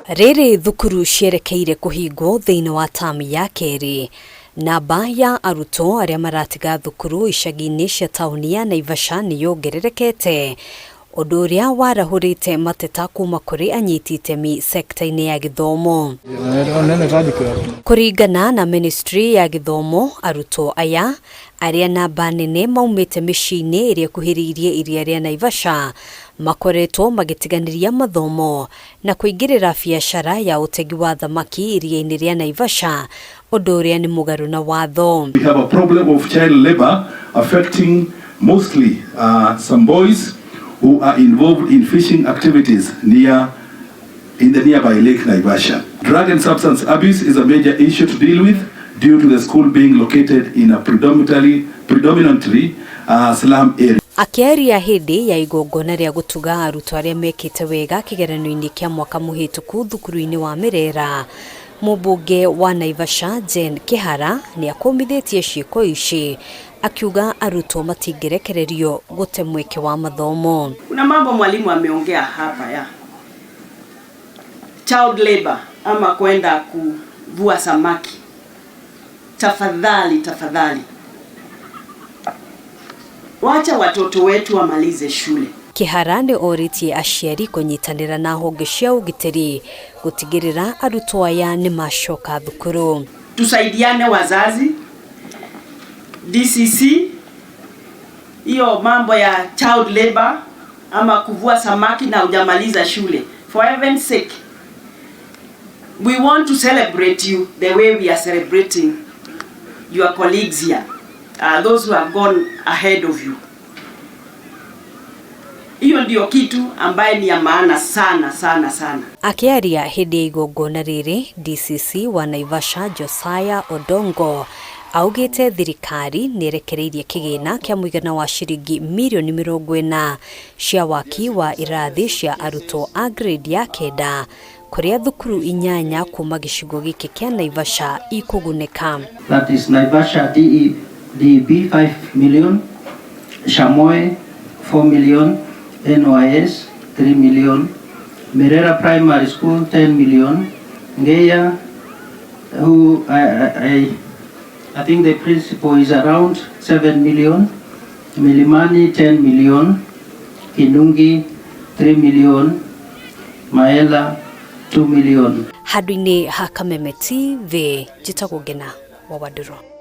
Rere thukuru cierekeire kuhingwo thiini wa tamu ya keri. Namba ya arutwo aria maratiga thukuru icagi-ini cia tauni ya Naivasha ni yongererekete. Undu uria warahurite mateta kuma kuri anyiti itemi sekta-ini ya githomo. Kuringana na Ministry ya Githomo, arutwo aya aria namba nene maumite micii-ini iria kuhiriirie iria ria Naivasha makoretwo magitiganiria mathomo na kuingirira biacara ya utegi wa thamaki iria-ini ria Naivasha, undu uria ni mugaru na watho. We have a problem of child labor affecting mostly some boys who are involved in fishing activities in the nearby Lake Naivasha. Drug and substance abuse is a major issue to deal with due to the school being located in a predominantly slum area. Akiaria hindi ya igongona ria gutuga arutwo aria mekite wega kigeranio-ini kia mwaka muhituku thukuru-ini wa Mirera, Mubunge wa Naivasha Jen Kihara ni akomithitie ciiko ici, akiuga arutwo matingerekererio gute mweke wa mathomo. Kuna mambo mwalimu ameongea hapa ya child labor ama kwenda kuvua samaki. Tafadhali wacha watoto wetu wamalize shule. Kihara ni oritie aciari kunyitanira na honge cia ugitiri gutigirira arutwo aya ni macoka thukuru. Tusaidiane wazazi, DCC, hiyo mambo ya child labor ama kuvua samaki na hujamaliza shule. For heaven's sake, we want to celebrate you the way we are celebrating your colleagues here, those who have gone ahead of you. Hiyo ndio kitu ambaye ni ya maana sana. Akiaria hindi igongona riri, DCC wa Naivasha Josiah Odongo augite thirikari nierekereirie kigina kia muigana wa shiringi milioni 40 cia waki wa irathi cia arutwo a grade ya kenda kuria thukuru 8 kuma gicigo giki kia Naivasha ikuguneka. That is Naivasha DB 5 million, Shamoe 4 million, NYS 3 million, Mirera Primary School 10 million, Ngeya, who I think the principal is around 7 million, Milimani 10 million, Kinungi 3 million, Maela 2 million. Hadwini hakameme TV, jitagwo Ngina wa Waduro.